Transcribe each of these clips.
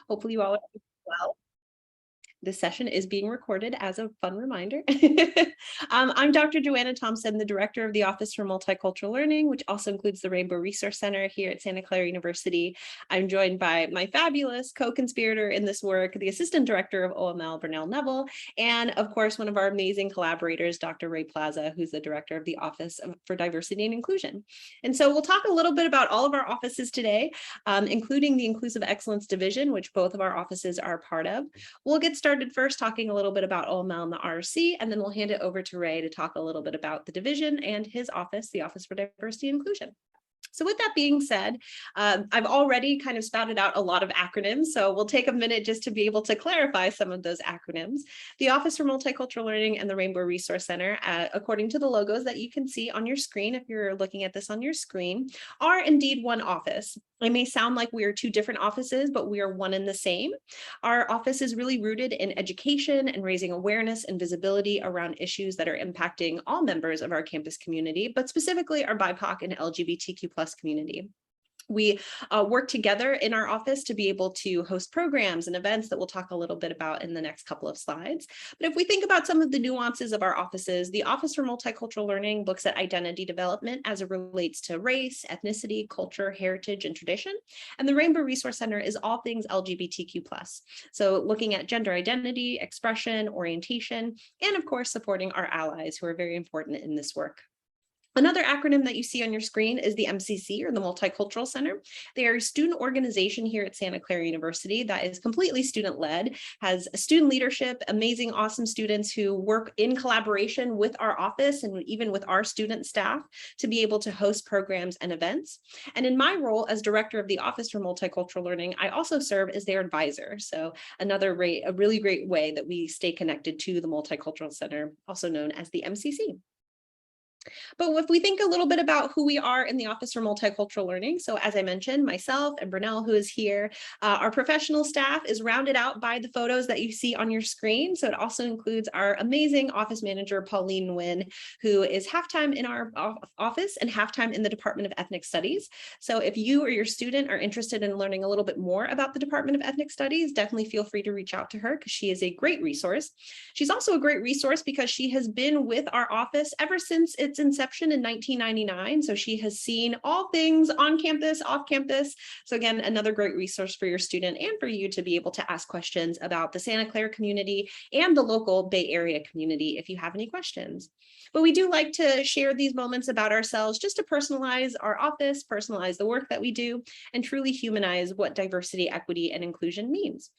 Hopefully you all are doing well. This session is being recorded as a fun reminder. I'm Dr. Joanna Thompson, the Director of the Office for Multicultural Learning, which also includes the Rainbow Resource Center here at Santa Clara University. I'm joined by my fabulous co-conspirator in this work, the Assistant Director of OML, Bernell Neville, and of course, one of our amazing collaborators, Dr. Ray Plaza, who's the Director of the Office for Diversity and Inclusion. And so we'll talk a little bit about all of our offices today, including the Inclusive Excellence Division, which both of our offices are part of. We'll get started first talking a little bit about OML and the RC, and then we'll hand it over to Ray to talk a little bit about the division and his office, the Office for Diversity and Inclusion. So with that being said, I've already kind of spouted out a lot of acronyms, so we'll take a minute just to be able to clarify some of those acronyms. The Office for Multicultural Learning and the Rainbow Resource Center, according to the logos that you can see on your screen, if you're looking at this on your screen, are indeed one office. It may sound like we are two different offices, but we are one and the same. Our office is really rooted in education and raising awareness and visibility around issues that are impacting all members of our campus community, but specifically our BIPOC and LGBTQ+ community. We work together in our office to be able to host programs and events that we'll talk a little bit about in the next couple of slides. But if we think about some of the nuances of our offices, the Office for Multicultural Learning looks at identity development as it relates to race, ethnicity, culture, heritage, and tradition. And the Rainbow Resource Center is all things LGBTQ+. So looking at gender identity, expression, orientation, and of course, supporting our allies who are very important in this work. Another acronym that you see on your screen is the MCC, or the Multicultural Center. They are a student organization here at Santa Clara University that is completely student-led, has student leadership, amazing, awesome students who work in collaboration with our office and even with our student staff to be able to host programs and events. And in my role as Director of the Office for Multicultural Learning, I also serve as their advisor. So a really great way that we stay connected to the Multicultural Center, also known as the MCC. But if we think a little bit about who we are in the Office for Multicultural Learning, so as I mentioned, myself and Bernell, who is here, our professional staff is rounded out by the photos that you see on your screen. So it also includes our amazing office manager, Pauline Nguyen, who is half-time in our office and half-time in the Department of Ethnic Studies. So if you or your student are interested in learning a little bit more about the Department of Ethnic Studies, definitely feel free to reach out to her because she is a great resource. She's also a great resource because she has been with our office ever since its inception in 1999. So she has seen all things on campus, off campus. So again, another great resource for your student and for you to be able to ask questions about the Santa Clara community and the local Bay Area community if you have any questions. But we do like to share these moments about ourselves just to personalize our office, personalize the work that we do, and truly humanize what diversity, equity, and inclusion means.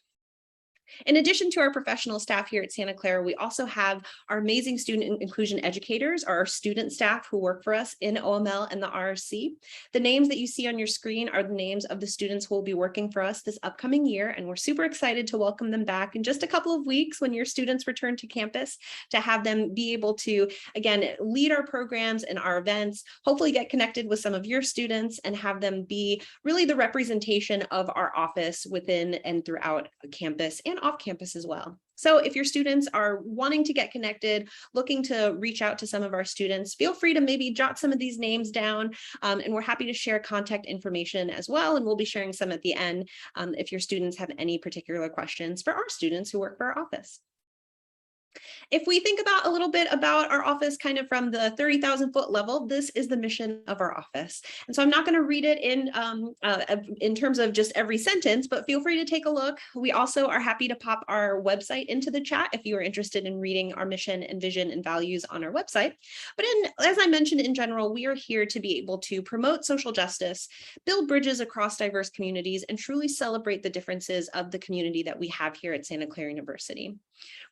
In addition to our professional staff here at Santa Clara, we also have our amazing student inclusion educators, our student staff who work for us in OML and the RRC. The names that you see on your screen are the names of the students who will be working for us this upcoming year, and we're super excited to welcome them back in just a couple of weeks when your students return to campus to have them be able to, again, lead our programs and our events, hopefully get connected with some of your students and have them be really the representation of our office within and throughout campus and off campus as well. So if your students are wanting to get connected, looking to reach out to some of our students, feel free to maybe jot some of these names down, and we're happy to share contact information as well. And we'll be sharing some at the end if your students have any particular questions for our students who work for our office. If we think about a little bit about our office kind of from the 30,000-foot level, this is the mission of our office. And so I'm not going to read it in terms of just every sentence, but feel free to take a look. We also are happy to pop our website into the chat if you are interested in reading our mission and vision and values on our website. But as I mentioned, in general, we are here to be able to promote social justice, build bridges across diverse communities, and truly celebrate the differences of the community that we have here at Santa Clara University.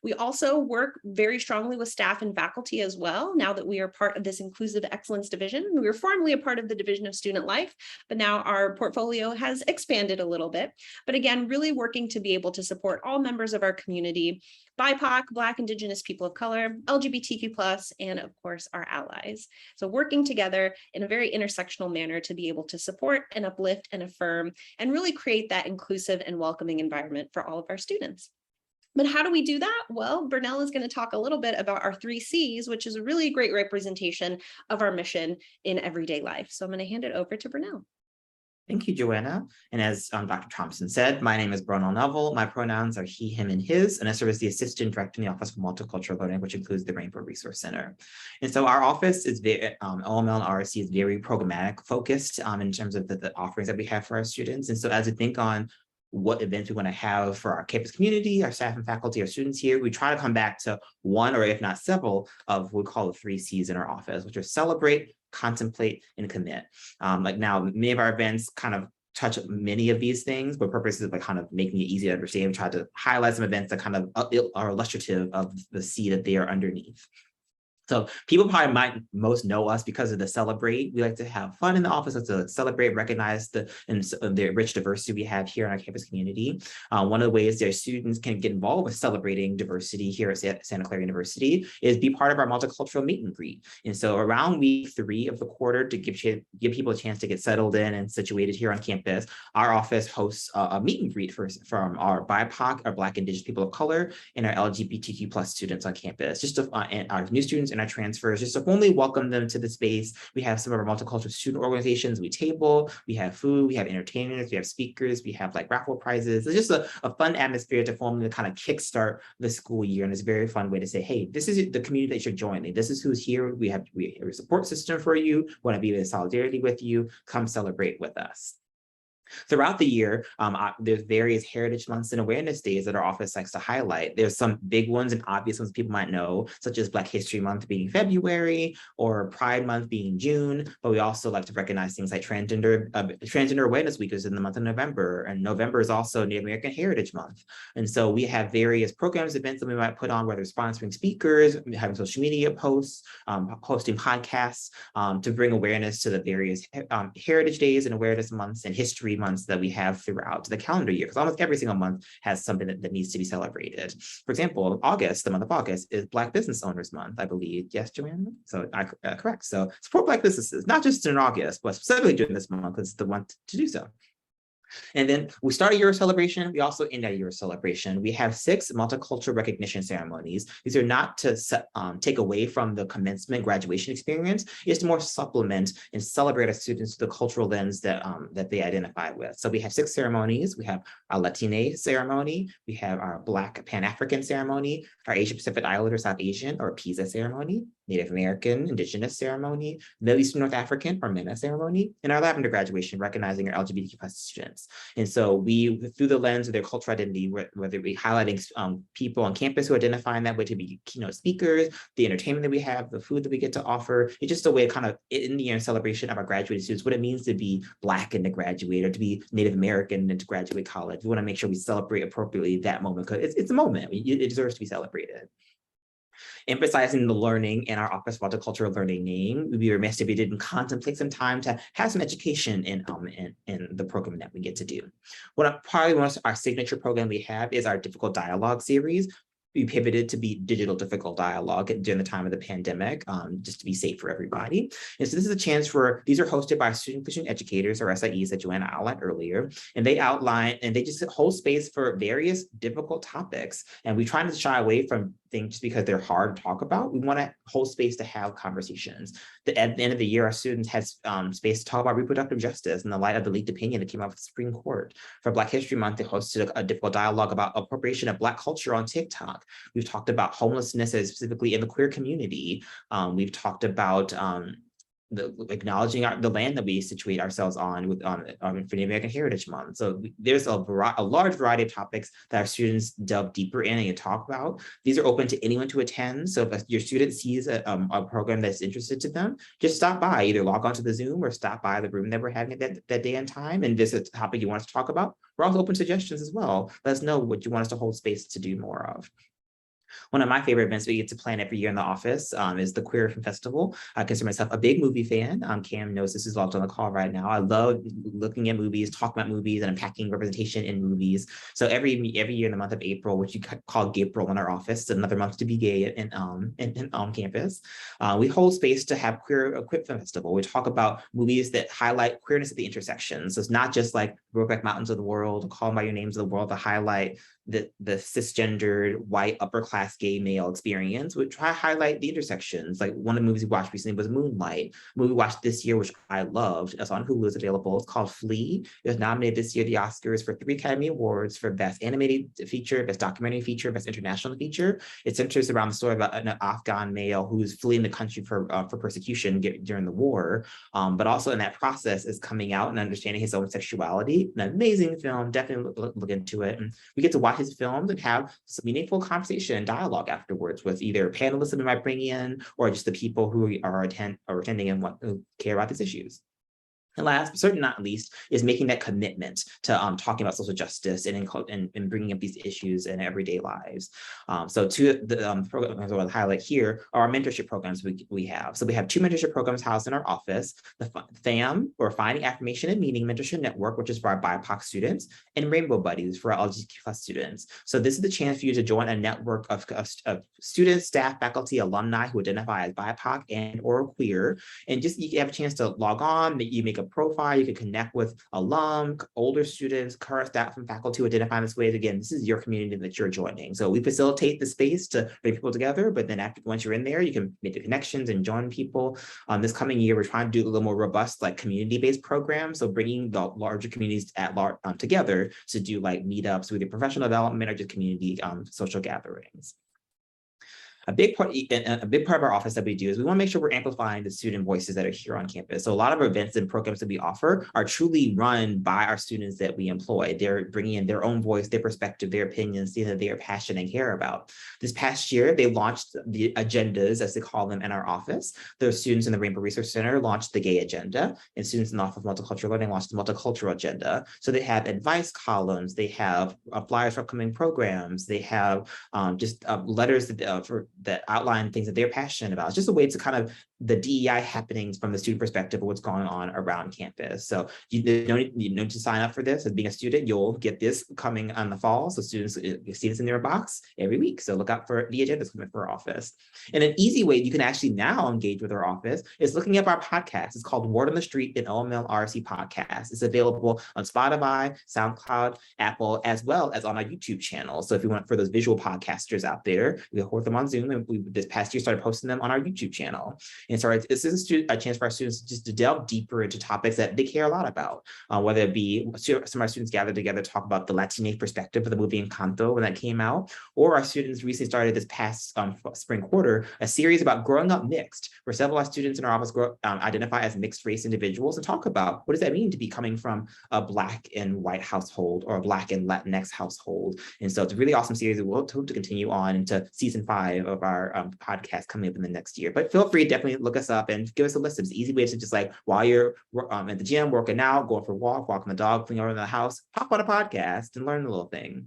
We also work very strongly with staff and faculty as well. Now that we are part of this Inclusive Excellence Division, we were formerly a part of the Division of Student Life, but now our portfolio has expanded a little bit. But again, really working to be able to support all members of our community, BIPOC, Black, Indigenous people of color, LGBTQ+, and of course, our allies. So working together in a very intersectional manner to be able to support and uplift and affirm and really create that inclusive and welcoming environment for all of our students. But how do we do that? Well, Bernell is going to talk a little bit about our 3 C's, which is a really great representation of our mission in everyday life. So I'm going to hand it over to Bernell. Thank you, Joanna. And as Dr. Thompson said, my name is Bronell Neville. My pronouns are he, him, and his, and I serve as the Assistant Director in the Office for Multicultural Learning, which includes the Rainbow Resource Center. And so our office is very, OML and RSC is very programmatic focused in terms of the offerings that we have for our students. And so as we think on what events we want to have for our campus community, our staff and faculty, our students here, we try to come back to one or if not several of what we call the 3 C's in our office, which are celebrate, contemplate, and commit. Like now, many of our events kind of touch many of these things, but purposes of like kind of making it easy to understand. We try to highlight some events that kind of are illustrative of the C that they are underneath. So people probably might most know us because of the celebrate. We like to have fun in the office, to celebrate, recognize the rich diversity we have here in our campus community. One of the ways that students can get involved with celebrating diversity here at Santa Clara University is be part of our multicultural meet and greet. And so around week 3 of the quarter, to give people a chance to get settled in and situated here on campus, our office hosts a meet and greet from our BIPOC, our Black, Indigenous people of color, and our LGBTQ plus students on campus, just to, and our new students and our transfers, just to formally welcome them to the space. We have some of our multicultural student organizations. We table, we have food, we have entertainers, we have speakers, we have like raffle prizes. It's just a fun atmosphere to formally kind of kickstart the school year. And it's a very fun way to say, hey, this is the community that you're joining. This is who's here. We have a support system for you. We want to be in solidarity with you. Come celebrate with us. Throughout the year, there's various heritage months and awareness days that our office likes to highlight. There's some big ones and obvious ones people might know, such as Black History Month being February or Pride Month being June, but we also like to recognize things like Transgender Awareness Week is in the month of November, and November is also Native American Heritage Month. And so we have various programs, events that we might put on, whether sponsoring speakers, having social media posts, hosting podcasts to bring awareness to the various heritage days and awareness months and history months that we have throughout the calendar year, because almost every single month has something that needs to be celebrated. For example, August, the month of August, is Black Business Owners Month, I believe. Yes, Joanna? So correct. So support Black businesses, not just in August, but specifically during this month, because it's the one to do so. And then we start a year of celebration. We also end a year of celebration. We have 6 multicultural recognition ceremonies. These are not to take away from the commencement graduation experience. It's to more supplement and celebrate our students through the cultural lens that they identify with. So we have 6 ceremonies. We have our Latina ceremony. We have our Black Pan-African ceremony, our Asia Pacific Islander South Asian or PISA ceremony, Native American Indigenous ceremony, Middle Eastern North African or MENA ceremony, and our Lavender graduation, recognizing our LGBTQ+ students. And so we, through the lens of their cultural identity, whether we highlighting people on campus who identify in that way to be keynote speakers, the entertainment that we have, the food that we get to offer, it's just a way to kind of in the year celebration of our graduating students, what it means to be Black and to graduate, or to be Native American and to graduate college. We want to make sure we celebrate appropriately that moment, because it's a moment. It deserves to be celebrated. Emphasizing the learning in our Office of Multicultural Learning name, we'd be remiss if we didn't contemplate some time to have some education in the program that we get to do. Probably one of our signature program we have is our Difficult Dialogue series. We pivoted to be digital difficult dialogue during the time of the pandemic, just to be safe for everybody. And so this is a chance for, these are hosted by student educators or SIEs that Joanna outlined earlier, and they outline, and they just hold space for various difficult topics. And we try to shy away from things just because they're hard to talk about. We want to hold space to have conversations. At the end of the year, our students had space to talk about reproductive justice in the light of the leaked opinion that came out of the Supreme Court. For Black History Month, they hosted a difficult dialogue about appropriation of Black culture on TikTok. We've talked about homelessness, specifically in the queer community. We've talked about acknowledging the land that we situate ourselves on for Native American Heritage Month. So there's a large variety of topics that our students delve deeper in and talk about. These are open to anyone to attend. So if your student sees a program that's interested to them, just stop by, either log onto the Zoom or stop by the room that we're having that day and time and visit a topic you want us to talk about. We're also open to suggestions as well. Let us know what you want us to hold space to do more of. One of my favorite events we get to plan every year in the office is the Queer Film Festival. I consider myself a big movie fan. Cam knows this is logged on the call right now. I love looking at movies, talking about movies, and unpacking representation in movies. So every year in the month of April, which you call Gapril in our office, another month to be gay on campus, we hold space to have Queer Film Festival. We talk about movies that highlight queerness at the intersection. So it's not just like Brokeback Mountains of the world, Call by Your Names of the world to highlight the cisgendered white upper class gay male experience, would try to highlight the intersections. Like one of the movies we watched recently was Moonlight, a movie we watched this year, which I loved. It's on Hulu, it's available. It's called Flea. It was nominated this year at the Oscars for 3 Academy Awards for Best Animated Feature, Best Documentary Feature, Best International Feature. It centers around the story about an Afghan male who's fleeing the country for persecution during the war, but also in that process is coming out and understanding his own sexuality. An amazing film, definitely look into it. And we get to watch his films and have some meaningful conversation and dialogue afterwards with either panelists that we might bring in or just the people who are attending and who care about these issues. And last, but certainly not least, is making that commitment to talking about social justice and bringing up these issues in everyday lives. So two of the programs I want to highlight here are our mentorship programs we have. So we have 2 mentorship programs housed in our office, the FAM, or Finding Affirmation and Meaning Mentorship Network, which is for our BIPOC students, and Rainbow Buddies for our LGBTQ+ students. So this is the chance for you to join a network of students, staff, faculty, alumni who identify as BIPOC and or queer, and just you have a chance to log on, you make a profile, you can connect with alum, older students, current staff and faculty who identify in this way. Again, this is your community that you're joining. So we facilitate the space to bring people together, but then once you're in there, you can make the connections and join people. This coming year, we're trying to do a little more robust, like community-based programs. So bringing the larger communities at large together to do like meetups with the professional development or just community social gatherings. A big part of our office that we do is we want to make sure we're amplifying the student voices that are here on campus. So a lot of our events and programs that we offer are truly run by our students that we employ. They're bringing in their own voice, their perspective, their opinions, things that they are passionate and care about. This past year, they launched the agendas, as they call them, in our office. The students in the Rainbow Research Center launched the Gay Agenda, and students in the Office of Multicultural Learning launched the Multicultural Agenda. So they have advice columns, they have flyers for upcoming programs, they have just letters that outline things that they're passionate about. It's just a way to kind of the DEI happenings from the student perspective of what's going on around campus. So you don't need to sign up for this. As being a student, you'll get this coming on the fall. So students see this in their box every week. So look out for the agendas coming for our office. And an easy way you can actually now engage with our office is looking up our podcast. It's called Word on the Street, an OML RC podcast. It's available on Spotify, SoundCloud, Apple, as well as on our YouTube channel. So if you want for those visual podcasters out there, we record them on Zoom, and we this past year started posting them on our YouTube channel. And so this is a chance for our students just to delve deeper into topics that they care a lot about, whether it be some of our students gathered together to talk about the Latina perspective of the movie Encanto when that came out, or our students recently started this past spring quarter, a series about growing up mixed, where several of our students in our office identify as mixed race individuals and talk about what does that mean to be coming from a Black and white household or a Black and Latinx household. And so it's a really awesome series that we'll hope to continue on into season 5 of our podcast coming up in the next year. But feel free to definitely look us up and give us a list. It's an easy way to just like while you're at the gym, working out, going for a walk, walking the dog, cleaning around the house, pop on a podcast and learn a little thing.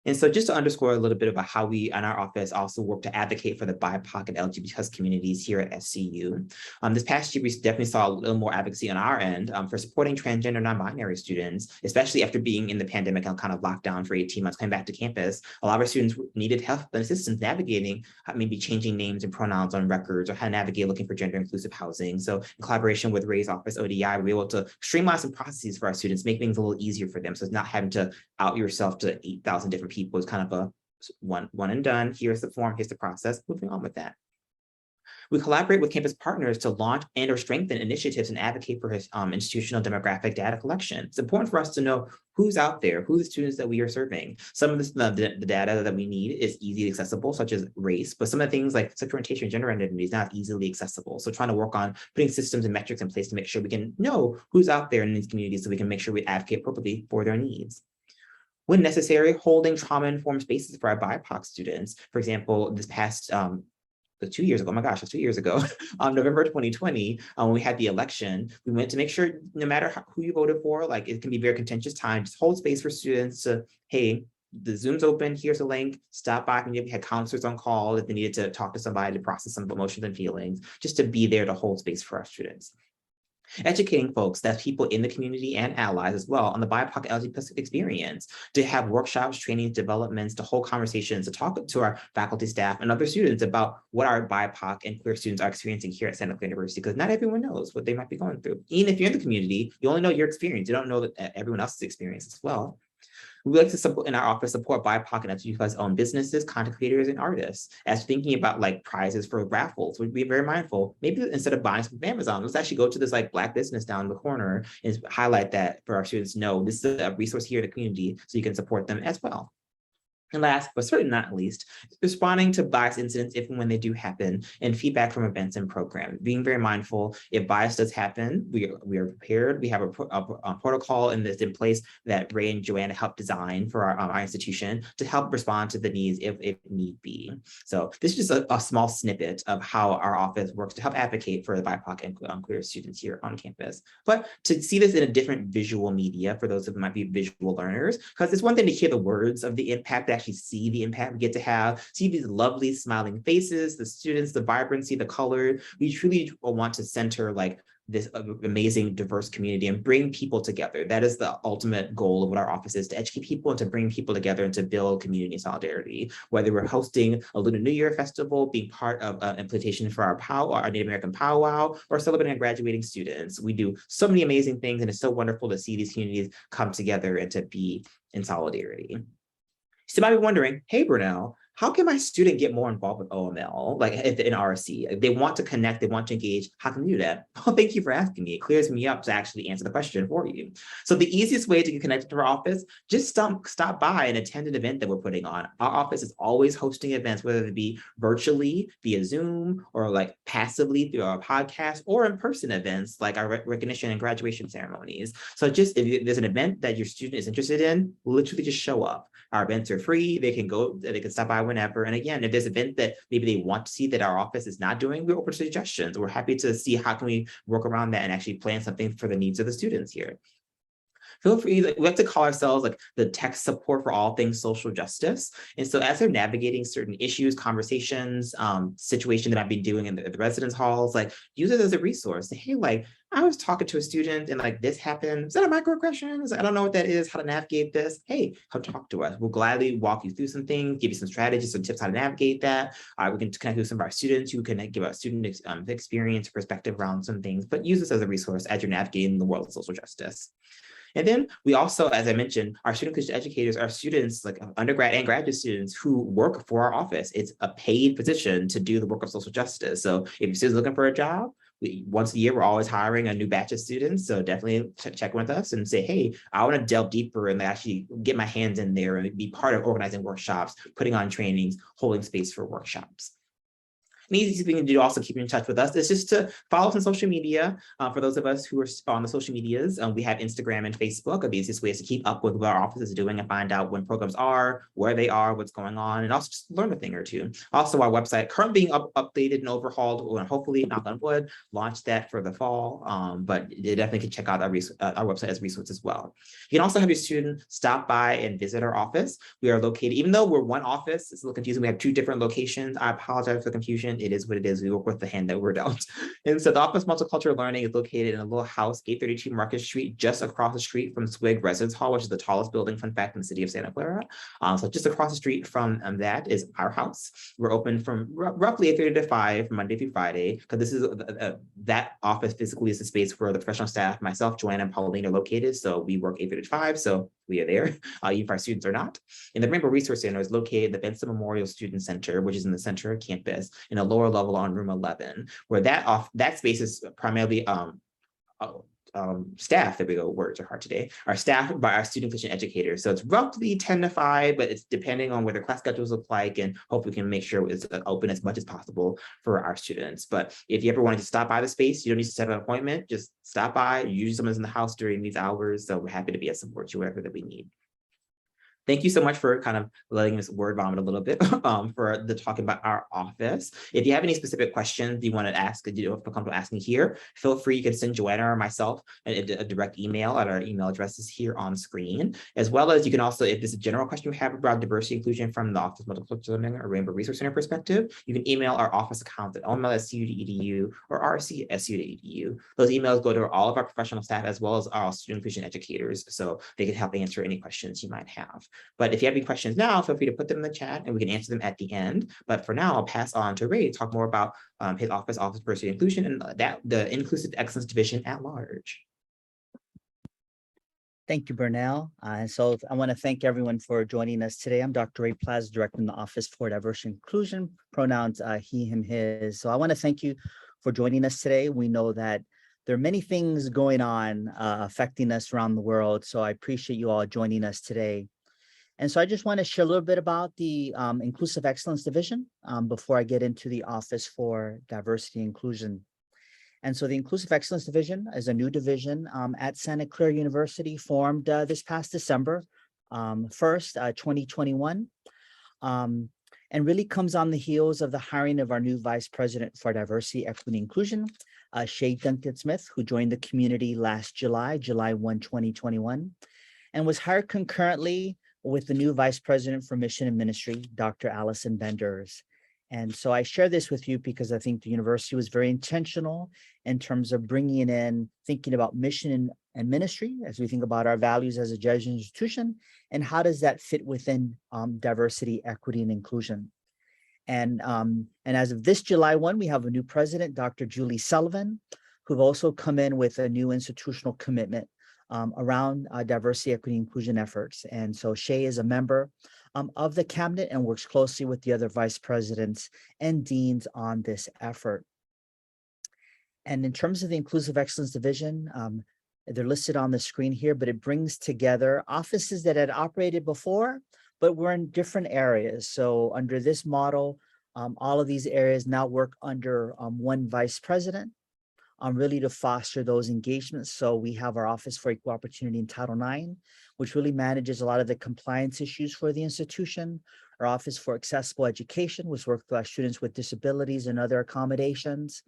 And so just to underscore a little bit about how we in our office also work to advocate for the BIPOC and LGBT communities here at SCU. This past year, we definitely saw a little more advocacy on our end for supporting transgender non-binary students, especially after being in the pandemic and kind of locked down for 18 months, coming back to campus. A lot of our students needed help and assistance navigating maybe changing names and pronouns on records or how to navigate looking for gender inclusive housing. So in collaboration with Ray's office, ODI, we were able to streamline some processes for our students, make things a little easier for them. So it's not having to out yourself to 8,000 different people. Is kind of a one and done. Here's the form, here's the process, moving on with that. We collaborate with campus partners to launch and or strengthen initiatives and advocate for his institutional demographic data collection. It's important for us to know who's out there, who the students that we are serving. Some of this, the data that we need is easily accessible, such as race, but some of the things like sexual orientation and gender identity is not easily accessible. So trying to work on putting systems and metrics in place to make sure we can know who's out there in these communities so we can make sure we advocate appropriately for their needs. When necessary, holding trauma-informed spaces for our BIPOC students. For example, this past 2 years ago, oh my gosh, that's 2 years ago, November 2020, when we had the election, we went to make sure no matter who you voted for, like it can be very contentious time, just hold space for students to, hey, the Zoom's open, here's a link, stop by. Maybe we had counselors on call if they needed to talk to somebody to process some emotions and feelings, just to be there to hold space for our students. Educating folks, that's people in the community and allies as well, on the BIPOC LGBT experience, to have workshops, trainings, developments, to hold conversations, to talk to our faculty, staff, and other students about what our BIPOC and queer students are experiencing here at Santa Clara University, because not everyone knows what they might be going through. Even if you're in the community, you only know your experience. You don't know that everyone else's experience as well. We like to support in our office, support BIPOC and LGBTQ+-owned businesses, content creators, and artists. As thinking about like prizes for raffles, we'd be very mindful. Maybe instead of buying from Amazon, let's actually go to this like Black business down in the corner and highlight that for our students to know this is a resource here in the community so you can support them as well. And last, but certainly not least, responding to bias incidents if and when they do happen, and feedback from events and programs. Being very mindful, if bias does happen, we are prepared. We have a protocol in place that Ray and Joanna helped design for our institution to help respond to the needs if need be. So this is just a small snippet of how our office works to help advocate for the BIPOC and queer students here on campus. But to see this in a different visual media for those who might be visual learners, because it's one thing to hear the words of the impact that actually see the impact we get to have, see these lovely smiling faces, the students, the vibrancy, the color. We truly want to center like this amazing diverse community and bring people together. That is the ultimate goal of what our office is, to educate people and to bring people together and to build community solidarity. Whether we're hosting a Lunar New Year festival, being part of implementation for our Native American powwow, or celebrating our graduating students. We do so many amazing things, and it's so wonderful to see these communities come together and to be in solidarity. So you might be wondering, hey, Brunel, how can my student get more involved with OML, like in RC? They want to connect, they want to engage. How can we do that? Well, thank you for asking me. It clears me up to actually answer the question for you. So the easiest way to get connected to our office, just stop by and attend an event that we're putting on. Our office is always hosting events, whether it be virtually via Zoom or like passively through our podcast, or in-person events like our recognition and graduation ceremonies. So just if there's an event that your student is interested in, literally just show up. Our events are free. They can stop by whenever. And again, if there's an event that maybe they want to see that our office is not doing, we're open to suggestions. We're happy to see how can we work around that and actually plan something for the needs of the students here. Feel free, we like to call ourselves like the tech support for all things social justice. And so as they're navigating certain issues, conversations, situation that I've been doing in the residence halls, like use it as a resource. Say, hey, like I was talking to a student and like this happened. Is that a microaggression? I don't know what that is, how to navigate this. Hey, come talk to us. We'll gladly walk you through some things, give you some strategies, some tips how to navigate that. We can connect with some of our students who can give a student experience, perspective around some things, but use this as a resource as you're navigating the world of social justice. And then we also, as I mentioned, our student inclusion educators are students, like undergrad and graduate students who work for our office. It's a paid position to do the work of social justice. So if your student's looking for a job, once a year, we're always hiring a new batch of students. So definitely check with us and say, hey, I want to delve deeper and actually get my hands in there and be part of organizing workshops, putting on trainings, holding space for workshops. An easy thing to do, also keep in touch with us, is just to follow us on social media. For those of us who are on the social medias, we have Instagram and Facebook. The easiest way is to keep up with what our office is doing and find out when programs are, where they are, what's going on, and also just learn a thing or two. Also, our website currently being updated and overhauled, and hopefully, knock on wood, launch that for the fall. But you definitely can check out our website as a resource as well. You can also have your student stop by and visit our office. We are located, even though we're one office, it's a little confusing. We have 2 different locations. I apologize for the confusion. It is what it is. We work with the hand that we're dealt. And so the Office of Multicultural Learning is located in a little house, 832 Market Street, just across the street from Swig Residence Hall, which is the tallest building, fun fact, in the city of Santa Clara. So just across the street from that is our house. We're open from roughly 8:30 to 5, Monday through Friday, because this is that office physically is the space where the professional staff, myself, Joanna, and Pauline are located. So we work 8:30 to 5. So we are there, even if our students are not. And the Rainbow Resource Center is located at the Benson Memorial Student Center, which is in the center of campus, in a lower level on room 11, where that space is primarily staff, there we go, words are hard today, are staffed by our student inclusion educators. So it's roughly 10 to 5, but it's depending on what their class schedules look like, and hope we can make sure it's open as much as possible for our students. But if you ever wanted to stop by the space, you don't need to set an appointment, just stop by. Usually someone's in the house during these hours, so we're happy to be a support you wherever that we need. Thank you so much for kind of letting us word vomit a little bit for the talking about our office. If you have any specific questions you want to ask, you don't feel comfortable asking here, feel free, you can send Joanna or myself a direct email at our email addresses here on screen, as well as you can also, if there's a general question you have about diversity inclusion from the Office of Multicultural Learning or Rainbow Resource Center perspective, you can email our office account at oml@scu.edu or rc@scu.edu. Those emails go to all of our professional staff as well as our student inclusion educators, so they can help answer any questions you might have. But if you have any questions now, feel free to put them in the chat and we can answer them at the end. But for now, I'll pass on to Ray to talk more about his Office of Diversity and Inclusion, and the Inclusive Excellence Division at large. Thank you, Burnell. So I want to thank everyone for joining us today. I'm Dr. Ray Plaz, Director in the Office for Diversity and Inclusion, pronouns he, him, his. So I want to thank you for joining us today. We know that there are many things going on affecting us around the world. So I appreciate you all joining us today. And so I just want to share a little bit about the Inclusive Excellence Division before I get into the Office for Diversity and Inclusion. And so the Inclusive Excellence Division is a new division at Santa Clara University, formed this past December 1st, 2021, and really comes on the heels of the hiring of our new Vice President for Diversity, Equity, and Inclusion, Shay Duncan-Smith, who joined the community last July 1, 2021, and was hired concurrently with the new Vice President for Mission and Ministry, Dr. Allison Benders. And so I share this with you because I think the university was very intentional in terms of bringing in, thinking about mission and ministry as we think about our values as a Jesuit institution, and how does that fit within diversity, equity, and inclusion. And as of this July 1, we have a new president, Dr. Julie Sullivan, who've also come in with a new institutional commitment around diversity, equity, inclusion efforts. And so Shay is a member of the cabinet and works closely with the other vice presidents and deans on this effort. And in terms of the Inclusive Excellence Division, they're listed on the screen here, but it brings together offices that had operated before, but were in different areas. So under this model, all of these areas now work under one vice president. Really to foster those engagements. So we have our Office for Equal Opportunity in Title IX, which really manages a lot of the compliance issues for the institution. Our Office for Accessible Education, which works with our students with disabilities and other accommodations.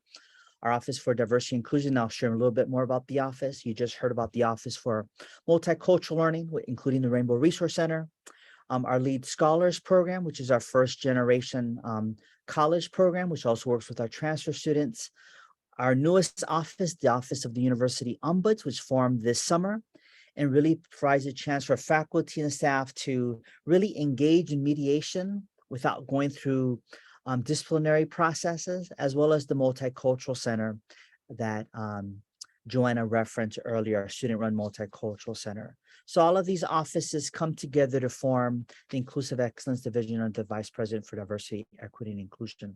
Our Office for Diversity and Inclusion, I'll share a little bit more about the office. You just heard about the Office for Multicultural Learning, including the Rainbow Resource Center. Our Lead Scholars Program, which is our first generation college program, which also works with our transfer students. Our newest office, the Office of the University Ombuds, which formed this summer and really provides a chance for faculty and staff to really engage in mediation without going through disciplinary processes, as well as the Multicultural Center that Joanna referenced earlier, our student-run Multicultural Center. So all of these offices come together to form the Inclusive Excellence Division under the Vice President for Diversity, Equity, and Inclusion.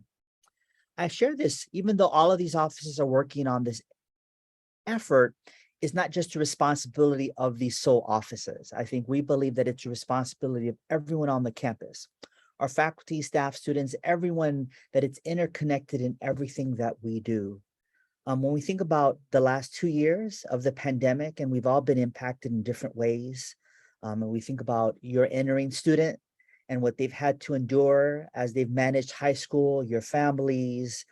I share this, even though all of these offices are working on this effort, is not just a responsibility of these sole offices. I think we believe that it's a responsibility of everyone on the campus, our faculty, staff, students, everyone, that it's interconnected in everything that we do. When we think about the last 2 years of the pandemic, and we've all been impacted in different ways, and we think about your entering student and what they've had to endure as they've managed high school, your families,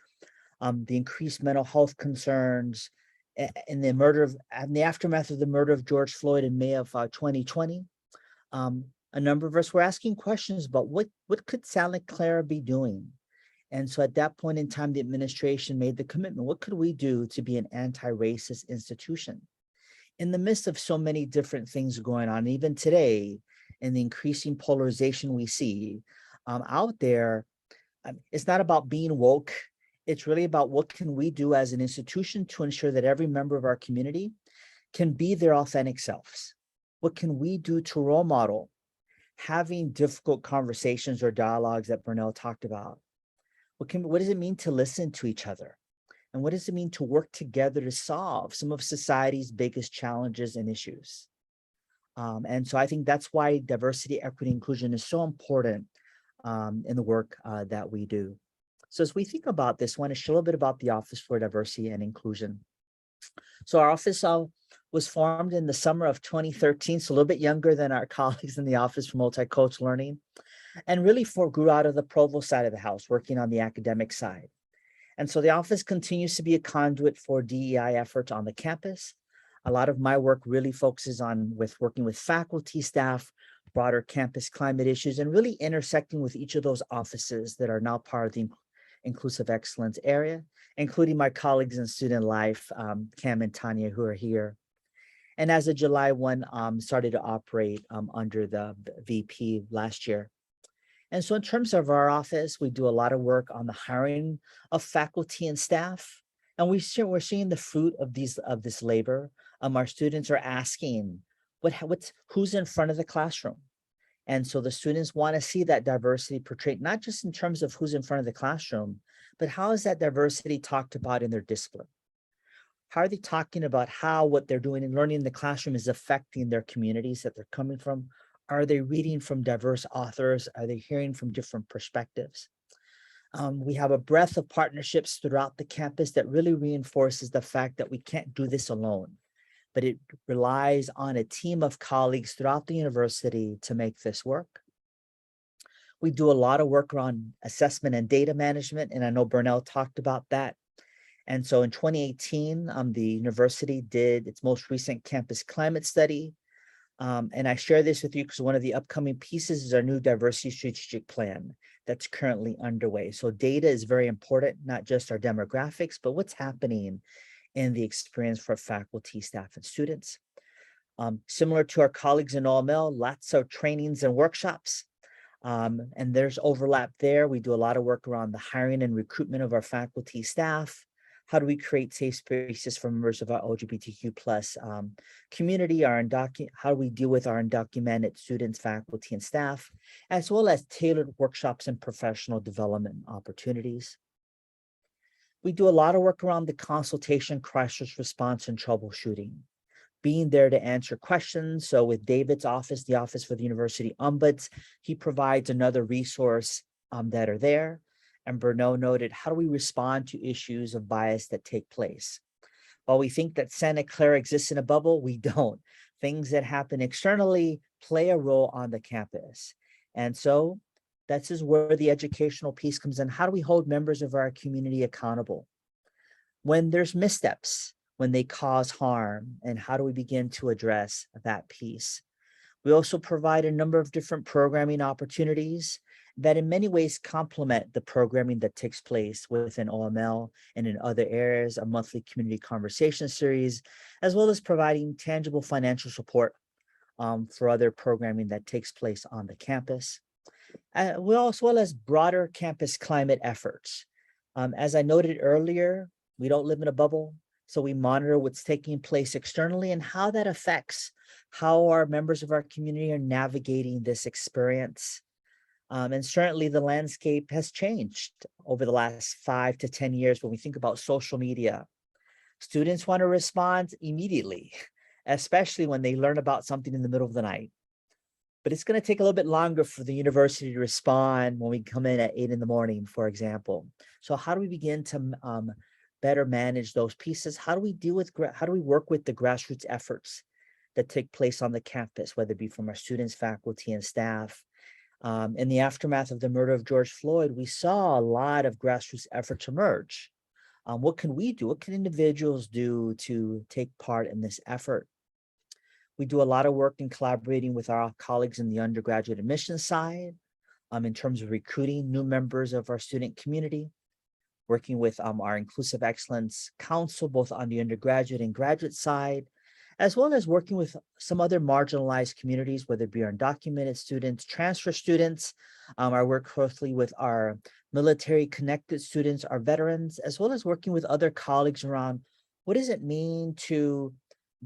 the increased mental health concerns, and the aftermath of the murder of George Floyd in May of 2020. A number of us were asking questions about what could Santa Clara be doing? And so at that point in time, the administration made the commitment. What could we do to be an anti-racist institution? In the midst of so many different things going on, even today, and the increasing polarization we see out there, it's not about being woke. It's really about what can we do as an institution to ensure that every member of our community can be their authentic selves. What can we do to role model having difficult conversations or dialogues that Burnell talked about? What does it mean to listen to each other? And what does it mean to work together to solve some of society's biggest challenges and issues? And so I think that's why diversity, equity, inclusion is so important in the work that we do. So as we think about this, I want to share a little bit about the Office for Diversity and Inclusion. So our office was formed in the summer of 2013, so a little bit younger than our colleagues in the Office for Multicultural Learning, and really grew out of the provost side of the house, working on the academic side. And so the office continues to be a conduit for DEI efforts on the campus. A lot of my work really focuses on working with faculty, staff, broader campus climate issues, and really intersecting with each of those offices that are now part of the Inclusive Excellence area, including my colleagues in student life, Cam and Tanya, who are here. And as of July 1, started to operate under the VP last year. And so in terms of our office, we do a lot of work on the hiring of faculty and staff. And we're seeing the fruit of this labor. Our students are asking, who's in front of the classroom. And so the students want to see that diversity portrayed, not just in terms of who's in front of the classroom, but how is that diversity talked about in their discipline? How are they talking about how what they're doing and learning in the classroom is affecting their communities that they're coming from? Are they reading from diverse authors? Are they hearing from different perspectives? We have a breadth of partnerships throughout the campus that really reinforces the fact that we can't do this alone, but it relies on a team of colleagues throughout the university to make this work. We do a lot of work around assessment and data management, and I know Burnell talked about that. And so in 2018, the university did its most recent campus climate study. And I share this with you because one of the upcoming pieces is our new diversity strategic plan that's currently underway. So data is very important, not just our demographics, but what's happening in the experience for faculty, staff, and students. Similar to our colleagues in OML, lots of trainings and workshops. And there's overlap there. We do a lot of work around the hiring and recruitment of our faculty, staff. How do we create safe spaces for members of our LGBTQ plus community? How do we deal with our undocumented students, faculty, and staff, as well as tailored workshops and professional development opportunities? We do a lot of work around the consultation, crisis response, and troubleshooting, being there to answer questions. So with David's office, the Office for the University Ombuds, he provides another resource that are there. And Bernard noted, how do we respond to issues of bias that take place? While we think that Santa Clara exists in a bubble, we don't. Things that happen externally play a role on the campus. And so that's is where the educational piece comes in. How do we hold members of our community accountable when there's missteps, when they cause harm, and how do we begin to address that piece? We also provide a number of different programming opportunities that in many ways complement the programming that takes place within OML and in other areas, a monthly community conversation series, as well as providing tangible financial support for other programming that takes place on the campus. As well as broader campus climate efforts. As I noted earlier, we don't live in a bubble, so we monitor what's taking place externally and how that affects how our members of our community are navigating this experience. And certainly the landscape has changed over the last 5 to 10 years when we think about social media. Students want to respond immediately, especially when they learn about something in the middle of the night. But it's going to take a little bit longer for the university to respond when we come in at 8 in the morning, for example. So how do we begin to better manage those pieces? How do we work with the grassroots efforts that take place on the campus, whether it be from our students, faculty, and staff? In the aftermath of the murder of George Floyd, we saw a lot of grassroots efforts emerge. What can we do? What can individuals do to take part in this effort? We do a lot of work in collaborating with our colleagues in the undergraduate admissions side in terms of recruiting new members of our student community, working with our Inclusive Excellence Council, both on the undergraduate and graduate side, as well as working with some other marginalized communities, whether it be our undocumented students, transfer students. I work closely with our military connected students, our veterans, as well as working with other colleagues around what does it mean to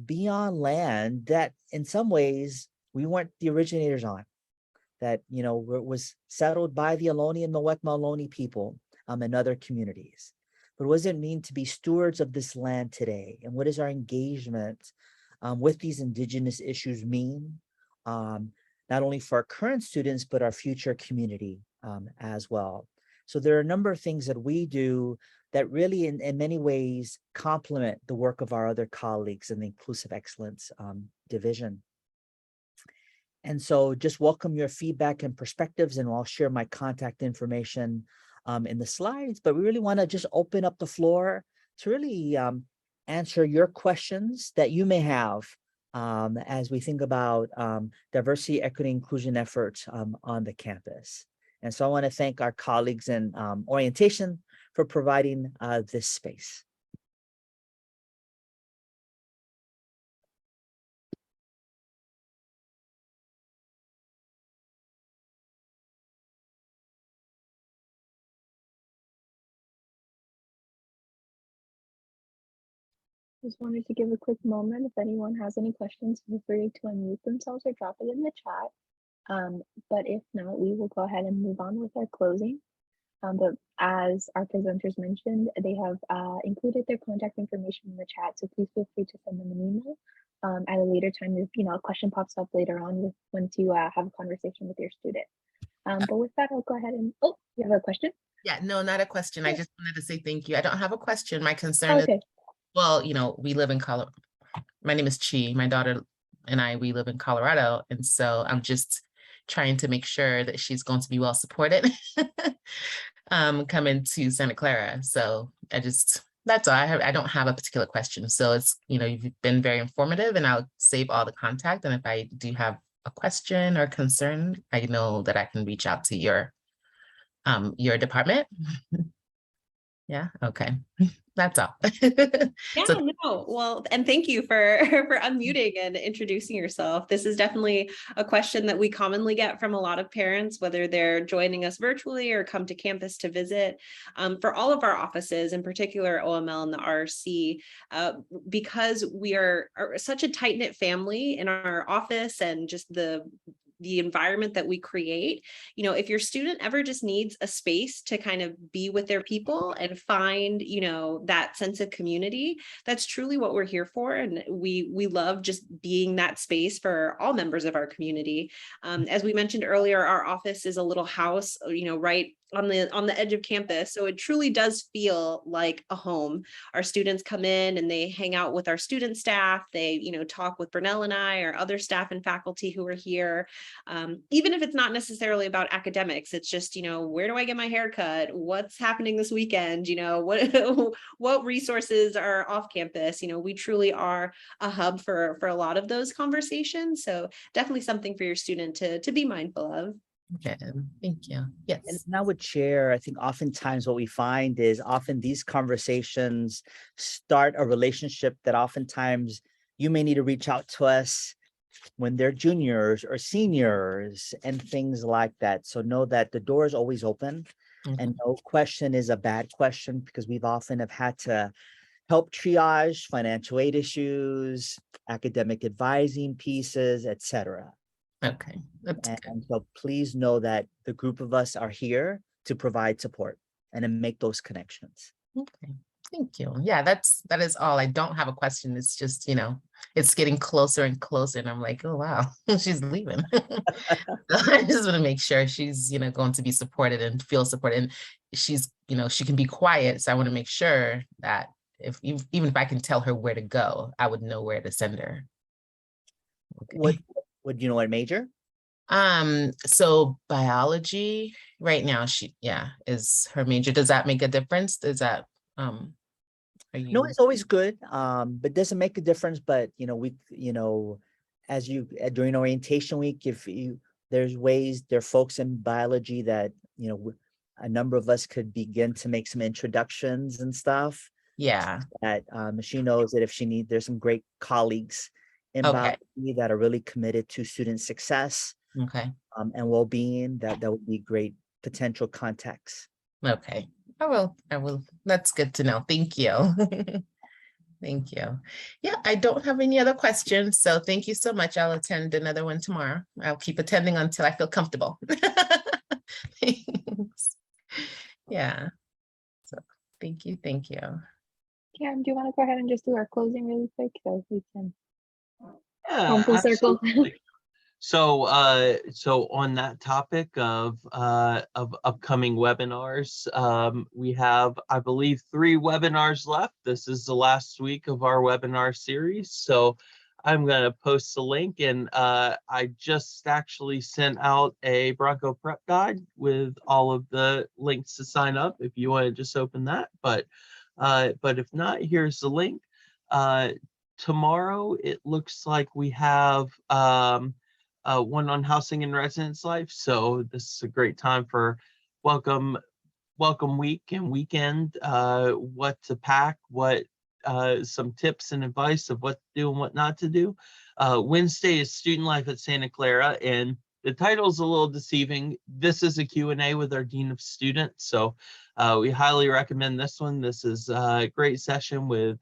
be on land that in some ways we weren't the originators on, that, was settled by the Ohlone and Muwekma Ohlone people and other communities. But what does it mean to be stewards of this land today? And what does our engagement with these indigenous issues mean, not only for our current students, but our future community as well? So there are a number of things that we do that really in many ways complement the work of our other colleagues in the Inclusive Excellence division. And so just welcome your feedback and perspectives, and I'll share my contact information in the slides, but we really want to just open up the floor to really answer your questions that you may have as we think about diversity, equity, inclusion efforts on the campus. And so I want to thank our colleagues in orientation for providing this space. Just wanted to give a quick moment. If anyone has any questions, feel free to unmute themselves or drop it in the chat. But if not, we will go ahead and move on with our closing. But as our presenters mentioned, they have included their contact information in the chat, so please feel free to send them an email at a later time if a question pops up later on once you have a conversation with your student. But with that, I'll go ahead and, oh, you have a question? Yeah, no, not a question. I Sure. just wanted to say thank you. I don't have a question. My concern is, Okay, well, we live in Colorado. My name is Chi. My daughter and we live in Colorado. And so I'm just trying to make sure that she's going to be well supported coming to Santa Clara. So that's all. I don't have a particular question. So it's, you've been very informative, and I'll save all the contact. And if I do have a question or concern, I know that I can reach out to your department. Yeah, okay. That's all. Yeah, So no, well, and thank you for unmuting and introducing yourself. This is definitely a question that we commonly get from a lot of parents, whether they're joining us virtually or come to campus to visit. For all of our offices, in particular OML and the RC, because we are such a tight-knit family in our office and just the environment that we create, if your student ever just needs a space to kind of be with their people and find, that sense of community, that's truly what we're here for. And we love just being that space for all members of our community. As we mentioned earlier, our office is a little house, right on the edge of campus. So it truly does feel like a home. Our students come in and they hang out with our student staff. They, talk with Bernell and I or other staff and faculty who are here. Even if it's not necessarily about academics, it's just, where do I get my hair cut? What's happening this weekend? What resources are off campus? We truly are a hub for a lot of those conversations. So definitely something for your student to be mindful of. okay, thank you. Yes. And I would share, I think oftentimes what we find is often these conversations start a relationship that oftentimes you may need to reach out to us when they're juniors or seniors and things like that. So know that the door is always open, and no question is a bad question, because we've often have had to help triage financial aid issues, academic advising pieces, etc. Okay, that's good. And so please know that the group of us are here to provide support and to make those connections. Okay, thank you. Yeah, that is all. I don't have a question. It's just, it's getting closer and closer, and I'm like, oh wow, she's leaving. So I just want to make sure she's, going to be supported and feel supported, and she's, she can be quiet. So I want to make sure that even if I can tell her where to go, I would know where to send her. Okay. Would you know what major? So biology right now, is her major. Does that make a difference? Is that No, it's always good. But doesn't make a difference. But as during orientation week, there are folks in biology that a number of us could begin to make some introductions and stuff. Yeah. That she knows that if she needs, there's some great colleagues in biology that are really committed to student success. Okay. And well-being, that would be great potential contacts. Okay. I will. That's good to know. Thank you. Thank you. Yeah, I don't have any other questions. So thank you so much. I'll attend another one tomorrow. I'll keep attending until I feel comfortable. Thanks. Yeah. So thank you. Thank you. Karen, do you want to go ahead and just do our closing really quick so we can Yeah, full circle? absolutely. So on that topic of upcoming webinars, we have, I believe, 3 webinars left. This is the last week of our webinar series. So I'm going to post the link, and I just actually sent out a Bronco prep guide with all of the links to sign up if you want to just open that. But if not, here's the link. Tomorrow, it looks like we have one on housing and residence life. So this is a great time for welcome week and weekend, what to pack, some tips and advice of what to do and what not to do. Wednesday is student life at Santa Clara, and the title is a little deceiving. This is a Q&A with our Dean of Students. So we highly recommend this one. This is a great session with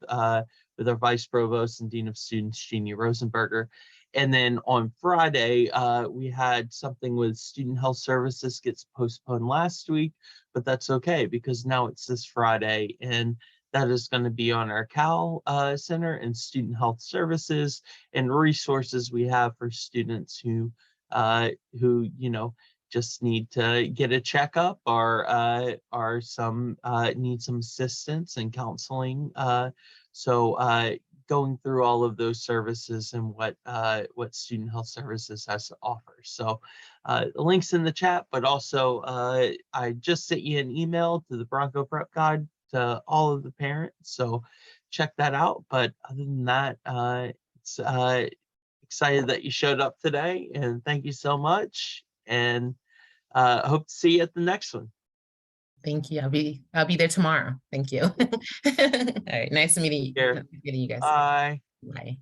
with our Vice Provost and Dean of Students, Jeannie Rosenberger. And then on Friday, we had something with Student Health Services gets postponed last week, but that's okay because now it's this Friday, and that is going to be on our Cal Center and Student Health Services and resources we have for students who just need to get a checkup or need some assistance and counseling. So going through all of those services and what Student Health Services has to offer. So the link's in the chat, but also I just sent you an email to the Bronco Prep Guide to all of the parents. So check that out. But other than that, it's excited that you showed up today, and thank you so much. And hope to see you at the next one. Thank you. I'll be there tomorrow. Thank you. All right. Nice meeting Take care. you guys. Bye. Bye.